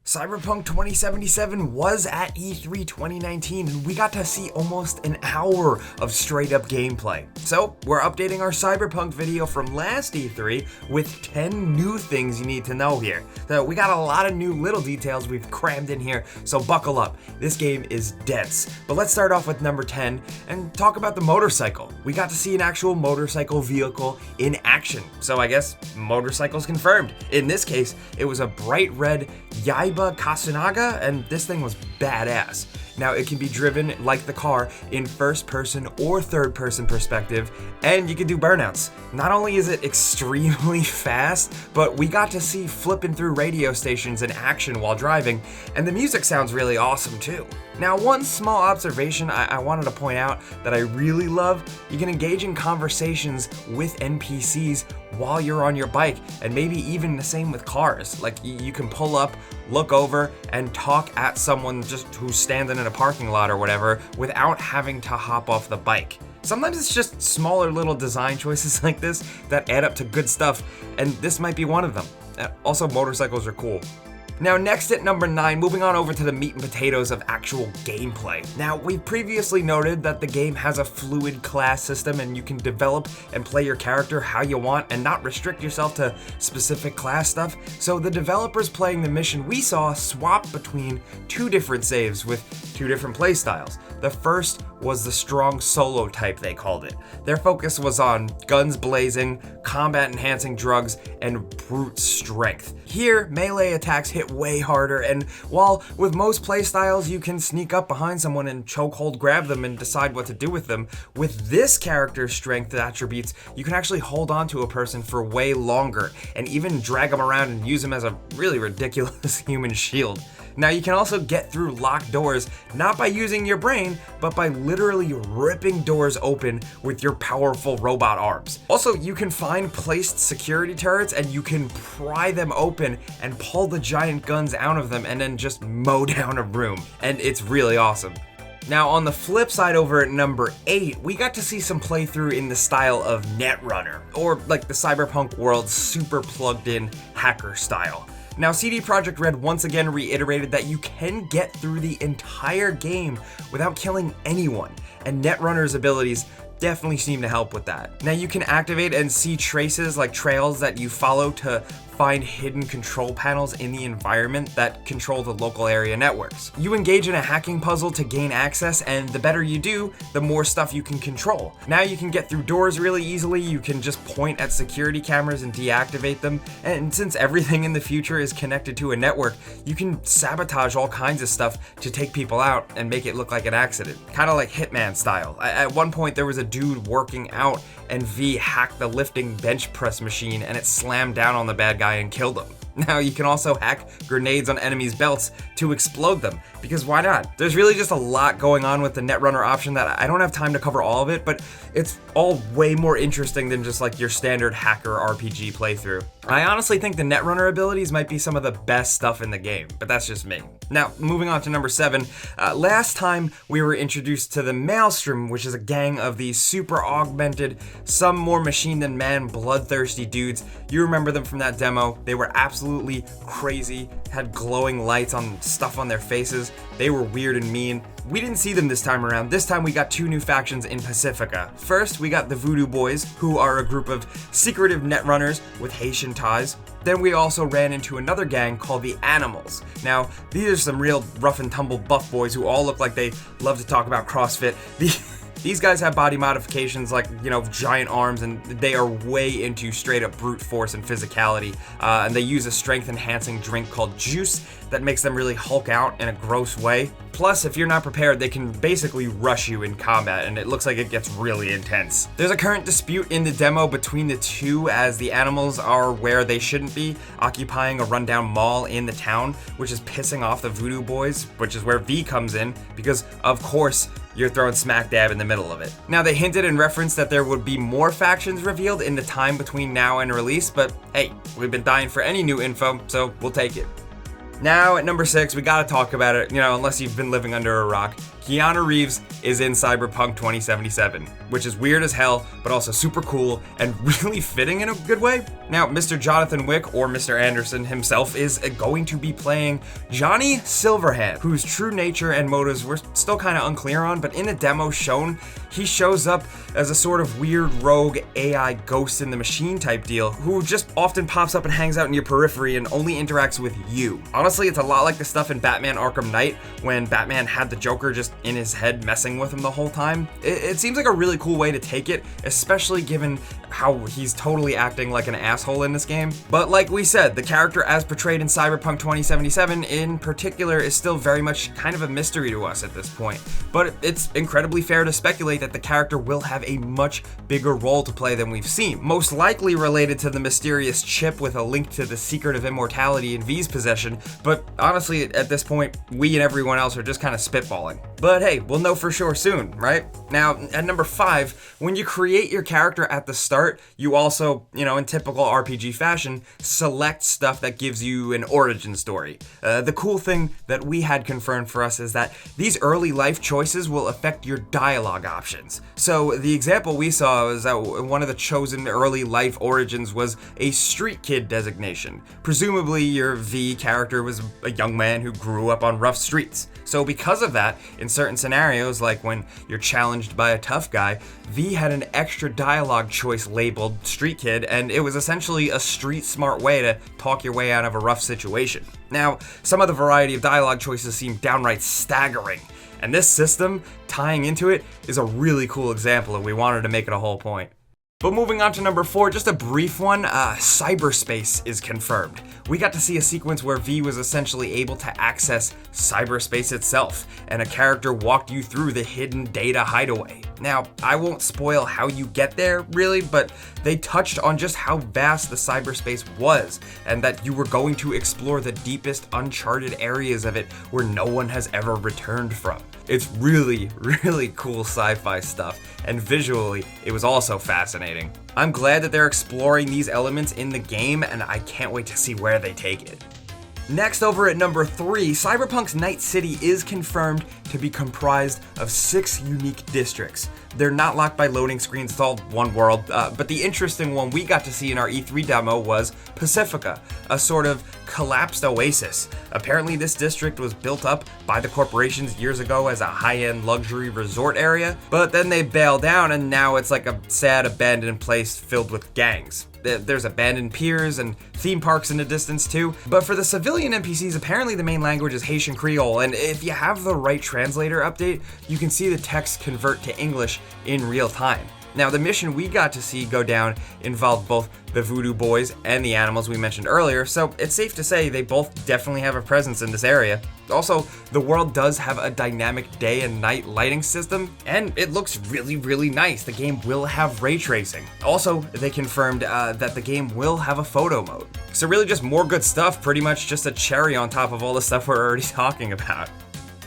Cyberpunk 2077 was at E3 2019, and we got to see almost an hour of straight up gameplay. So, we're updating our Cyberpunk video from last E3 with 10 new things you need to know here. So, we got a lot of new little details we've crammed in here, so buckle up. This game is dense. But let's start off with number 10 and talk about the motorcycle. We got to see an actual motorcycle vehicle in action. So, I guess motorcycle's confirmed. In this case, it was a bright red Yaiba Kasunaga, and this thing was badass. Now, it can be driven like the car in first person or third person perspective, and you can do burnouts. Not only is it extremely fast, but we got to see flipping through radio stations in action while driving, and the music sounds really awesome too. Now, one small observation I wanted to point out that I really love, you can engage in conversations with NPCs while you're on your bike, and maybe even the same with cars. Like, you can pull up, look over, and talk at someone just who's standing in a parking lot or whatever without having to hop off the bike. Sometimes it's just smaller little design choices like this that add up to good stuff, and this might be one of them. Also, motorcycles are cool. Now, next at number 9, moving on over to the meat and potatoes of actual gameplay. Now, we previously noted that the game has a fluid class system and you can develop and play your character how you want and not restrict yourself to specific class stuff. So the developers playing the mission we saw swap between 2 different saves with 2 different playstyles. The first was the strong solo type, they called it. Their focus was on guns blazing, combat enhancing drugs, and brute strength. Here, melee attacks hit way harder, and while with most playstyles you can sneak up behind someone and chokehold grab them and decide what to do with them, with this character's strength attributes, you can actually hold on to a person for way longer, and even drag them around and use them as a really ridiculous human shield. Now, you can also get through locked doors, not by using your brain, but by literally ripping doors open with your powerful robot arms. Also, you can find placed security turrets and you can pry them open and pull the giant guns out of them and then just mow down a room. And it's really awesome. Now, on the flip side over at number 8, we got to see some playthrough in the style of Netrunner, or like the Cyberpunk world's super plugged in hacker style. Now, CD Projekt Red once again reiterated that you can get through the entire game without killing anyone, and Netrunner's abilities definitely seem to help with that. Now, you can activate and see traces like trails that you follow to find hidden control panels in the environment that control the local area networks. You engage in a hacking puzzle to gain access, and the better you do, the more stuff you can control. Now you can get through doors really easily, you can just point at security cameras and deactivate them, and since everything in the future is connected to a network, you can sabotage all kinds of stuff to take people out and make it look like an accident. Kind of like Hitman style. At one point there was a dude working out and V hacked the lifting bench press machine and it slammed down on the bad guy and killed him. Now, you can also hack grenades on enemies' belts to explode them, because why not? There's really just a lot going on with the Netrunner option that I don't have time to cover all of it, but it's all way more interesting than just like your standard hacker RPG playthrough. I honestly think the Netrunner abilities might be some of the best stuff in the game, but that's just me. Now, moving on to number 7, last time we were introduced to the Maelstrom, which is a gang of these super augmented, some more machine than man, bloodthirsty dudes. You remember them from that demo. They were absolutely crazy, had glowing lights on stuff on their faces. They were weird and mean. We didn't see them this time around. This time we got 2 new factions in Pacifica. First, we got the Voodoo Boys, who are a group of secretive netrunners with Haitian ties. Then we also ran into another gang called the Animals. Now, these are some real rough and tumble buff boys who all look like they love to talk about CrossFit. These guys have body modifications like, giant arms, and they are way into straight up brute force and physicality. And they use a strength enhancing drink called Juice that makes them really Hulk out in a gross way. Plus, if you're not prepared, they can basically rush you in combat, and it looks like it gets really intense. There's a current dispute in the demo between the two, as the Animals are where they shouldn't be, occupying a rundown mall in the town, which is pissing off the Voodoo Boys, which is where V comes in, because of course, you're thrown smack dab in the middle of it. Now, they hinted and referenced that there would be more factions revealed in the time between now and release, but hey, we've been dying for any new info, so we'll take it. Now, at number 6, we gotta talk about it, unless you've been living under a rock. Keanu Reeves is in Cyberpunk 2077, which is weird as hell, but also super cool and really fitting in a good way. Now, Mr. Jonathan Wick, or Mr. Anderson himself, is going to be playing Johnny Silverhand, whose true nature and motives we're still kind of unclear on, but in a demo shown, he shows up as a sort of weird rogue AI ghost in the machine type deal, who just often pops up and hangs out in your periphery and only interacts with you. Honestly, it's a lot like the stuff in Batman Arkham Knight, when Batman had the Joker just in his head messing with him the whole time. It seems like a really cool way to take it, especially given how he's totally acting like an asshole in this game. But like we said, the character as portrayed in Cyberpunk 2077 in particular is still very much kind of a mystery to us at this point. But it's incredibly fair to speculate that the character will have a much bigger role to play than we've seen, most likely related to the mysterious chip with a link to the secret of immortality in V's possession. But honestly, at this point, we and everyone else are just kind of spitballing. But hey, we'll know for sure soon, right? Now, at number 5, when you create your character at the start, you also, in typical RPG fashion, select stuff that gives you an origin story. The cool thing that we had confirmed for us is that these early life choices will affect your dialogue options. So the example we saw was that one of the chosen early life origins was a street kid designation. Presumably your V character was a young man who grew up on rough streets. So because of that, in certain scenarios, like when you're challenged by a tough guy, V had an extra dialogue choice labeled street kid, and it was essentially a street smart way to talk your way out of a rough situation. Now, some of the variety of dialogue choices seem downright staggering, and this system, tying into it, is a really cool example, and we wanted to make it a whole point. But moving on to number 4, just a brief one, Cyberspace is confirmed. We got to see a sequence where V was essentially able to access cyberspace itself, and a character walked you through the hidden data hideaway. Now, I won't spoil how you get there, really, but they touched on just how vast the cyberspace was, and that you were going to explore the deepest uncharted areas of it where no one has ever returned from. It's really, really cool sci-fi stuff, and visually, it was also fascinating. I'm glad that they're exploring these elements in the game, and I can't wait to see where they take it. Next, over at number 3, Cyberpunk's Night City is confirmed to be comprised of 6 unique districts. They're not locked by loading screens, it's all one world, but the interesting one we got to see in our E3 demo was Pacifica, a sort of collapsed oasis. Apparently this district was built up by the corporations years ago as a high-end luxury resort area, but then they bailed down and now it's like a sad abandoned place filled with gangs. There's abandoned piers and theme parks in the distance too, but for the civilian NPCs, apparently the main language is Haitian Creole, and if you have the right translator update, you can see the text convert to English in real time. Now, the mission we got to see go down involved both the Voodoo Boys and the animals we mentioned earlier, so it's safe to say they both definitely have a presence in this area. Also, the world does have a dynamic day and night lighting system, and it looks really, really nice. The game will have ray tracing. Also, they confirmed that the game will have a photo mode. So really just more good stuff, pretty much just a cherry on top of all the stuff we're already talking about.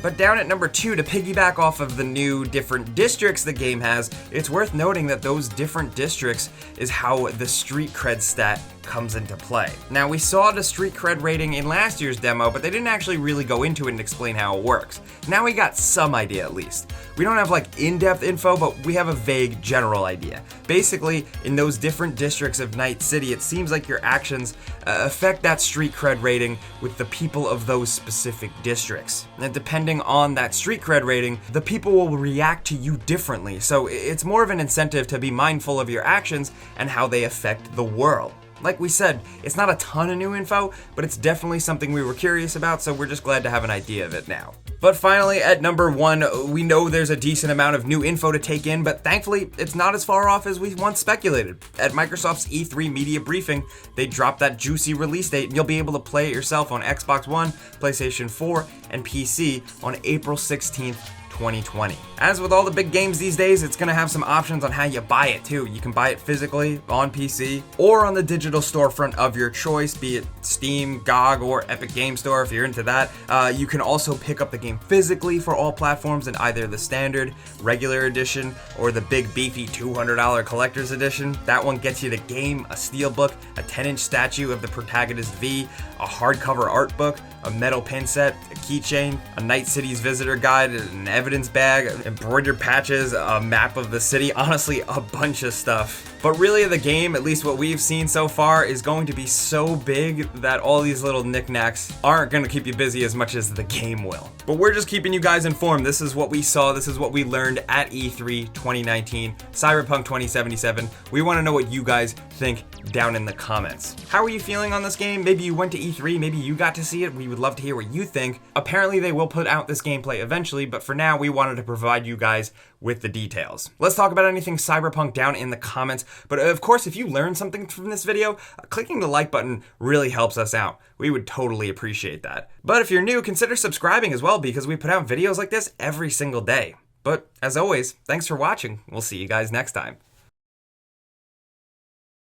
But down at number 2, to piggyback off of the new different districts the game has, it's worth noting that those different districts is how the street cred stat comes into play. Now, we saw the street cred rating in last year's demo, but they didn't actually really go into it and explain how it works. Now we got some idea at least. We don't have like in-depth info, but we have a vague general idea. Basically, in those different districts of Night City, it seems like your actions affect that street cred rating with the people of those specific districts. And depending on that street cred rating, the people will react to you differently, so it's more of an incentive to be mindful of your actions and how they affect the world. Like we said, it's not a ton of new info, but it's definitely something we were curious about, so we're just glad to have an idea of it now. But finally, at number 1, we know there's a decent amount of new info to take in, but thankfully, it's not as far off as we once speculated. At Microsoft's E3 media briefing, they dropped that juicy release date, and you'll be able to play it yourself on Xbox One, PlayStation 4, and PC on April 16th, 2020. As with all the big games these days, it's gonna have some options on how you buy it too. You can buy it physically on PC or on the digital storefront of your choice, be it Steam, GOG, or Epic Game Store if you're into that. You can also pick up the game physically for all platforms in either the standard, regular edition, or the big beefy $200 collector's edition. That one gets you the game, a steelbook, a 10-inch statue of the protagonist V, a hardcover art book, a metal pin set, a keychain, a Night City's visitor guide, an evidence evidence bag, embroidered patches, a map of the city, honestly, a bunch of stuff. But really the game, at least what we've seen so far, is going to be so big that all these little knickknacks aren't going to keep you busy as much as the game will. But we're just keeping you guys informed. This is what we saw, this is what we learned at E3 2019, Cyberpunk 2077. We want to know what you guys think down in the comments. How are you feeling on this game? Maybe you went to E3, maybe you got to see it. We would love to hear what you think. Apparently they will put out this gameplay eventually, but for now we wanted to provide you guys with the details. Let's talk about anything Cyberpunk down in the comments. But of course, if you learned something from this video, clicking the like button really helps us out. We would totally appreciate that. But if you're new, consider subscribing as well, because we put out videos like this every single day. But as always, thanks for watching. We'll see you guys next time.